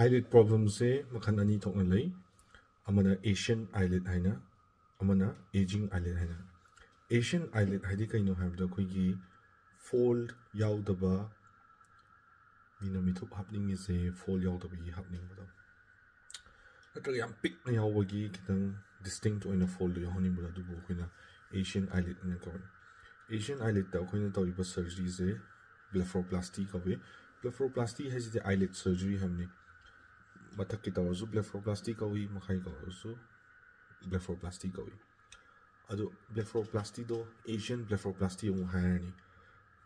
eyelid problem se makhan ani thokna lei amana Asian eyelid haina amana aging eyelid haina Asian eyelid haidi kaino habda khoigi fold yaudaba mina mithup hapning is a fold yaudaba gi hapning bada natra yam pick na yawagi kitang distinct oina fold yahoni bada du bo khoina Asian eyelid na kawi Asian eyelid ta khoina tawiba surgery se blepharoplasty kawi blepharoplasty has the eyelid surgery hamni mathak ki tawazu blepharoplasty kawi makhai kawazu blepharoplasty kawi ado blepharoplasty do Asian blepharoplasty mu hairani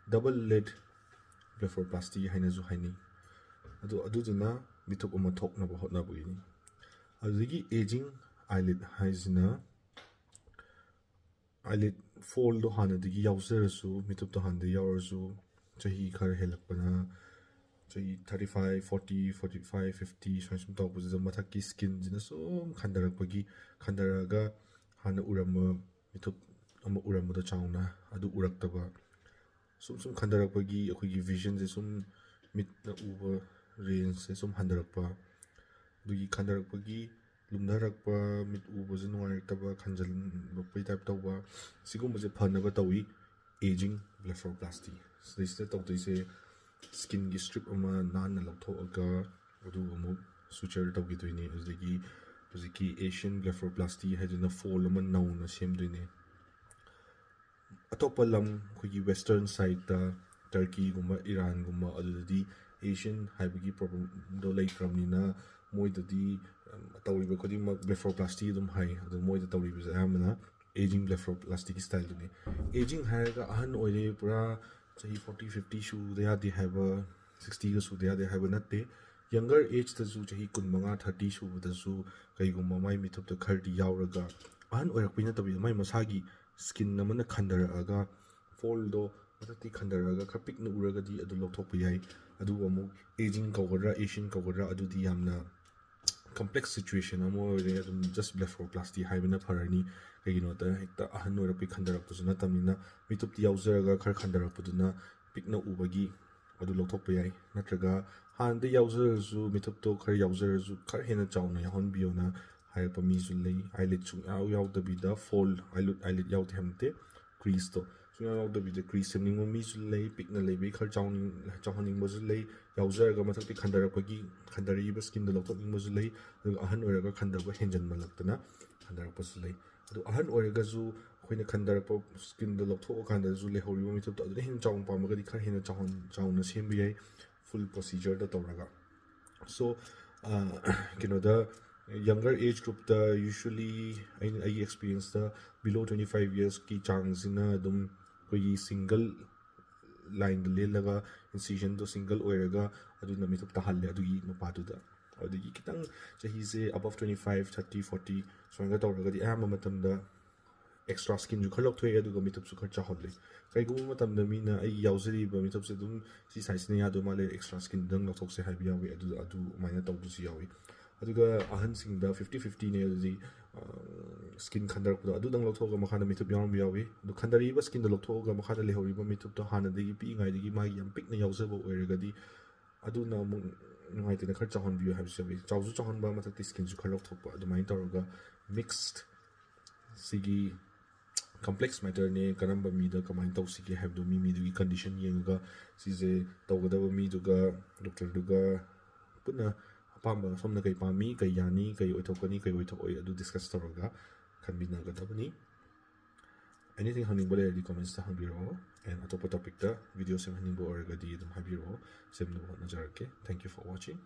double lid blepharoplasty haina zu haini ado dina mithuk uma thokna ba hotna bugini adigi aging eyelid haizina eyelid fold do hana digi yawser su mithuk to hande yawrsu chahi khar helakpana chahi 35 40 45 50 sum to buzu mathak ki skin jina sum khandarak pagi khandaraga hana urama mithuk ama urama do chauna adu uraktaba sum khandarak pagi akhoi vision je sum mit na uba range se sum handarak pa dugi khandarak pagi lumdarak pa mit uba je nuai taba khanjal pai type tawba sigum je phanaba tawi aging blepharoplasty so this is to say skin gi strip ama nan na lawthoga adu amu suture tawgi doini azigi Asian blepharoplasty hadina fall ama naw na semdoine atopa lam khogi western side ta Turkey guma Iran guma adudi Asian haibagi problem do leitramnina moidadi tawriba khodi blepharoplasty dum hai adu moida tawriba amana aging blepharoplasty style duni aging haga ahan oire pura chahi 40 50 shu they have a 60 ga su they have a natte younger age ta su chahi 15 30 shu da su kai guma mai mithup ta khardi yauraga ahan oirak pina tabi mai masagi skin namana khandara aga fold do matati khandara aga khapik na uraga di adu lokthok yai adu amu aging kawara Asian kawara adu di yamna complex situation amo re adum just blepharoplasty haibana pharani kaigino ta hekta ahan ora pi khandarak puzuna tamina mitup ti yauzaraga khar khandarak puduna pikna ubagi adu lokthok yai natraga han de yauzarazu mitup to khar yauzarazu khar hena chauna yahon biona hairpa mi zu lei eyelid chung yaw da bi da fold eyelid yaw themte crease to chung yaw da bi da crease semning mo mi zu lei pikna lei be khar chawning mo zu lei yawzer ga mathak ti khandara pagi khandari ba skin da lokthok mo zu lei ahan ora ga khandar ba henjan malaktana khandara pa zu lei adu ahan ora ga zu khoina khandara pa skin da lokthok khanda zu lei hori mo mi to adu hen chawng pa ma ga di khar hena chawna sem bi yai full procedure da toraga so the younger age group the usually I experience the below 25 years ki chance in adum koi single line le laga incision to single oiraga adu na mithup tahalle adu gi mapadu da adu gi kitang chahi se above 25 30 40 soinga tawraga di ama matam da extra skin ju khalok thoi adu ga mithup su kharcha holle kai gu matam da mina ai yauzari ba mithup se dum si size ne adu male extra skin dang lokthok se habi yawi adu maina tawdu si yawi aduga ahan sing da 50-50 ne adi skin khandar ko adu dang lokthok ga makhana mithup yawm yawi du khandari ba skin da lokthok ga makhana le hori ba mithup to hana de pi ngai de ma yam pik na yawse bo oirega di adu na mu ngai te na khar chahon bi ha bi chawzu chahon ba mathak ti skin ju khalok thok ba adu mai tawga mixed sigi complex matter ne karamba mi da kamai taw sigi have do mi du condition yenga si je tawga da mi du ga doctor du ga puna pamba somna kai pami kai yani kai oithokani kai oithoi adu discuss toroga khanbina ga tabani anything haning bole di comments ta hangiro and atopa topic ta video sem haning bo orga di dum habiro sem no na jarke thank you for watching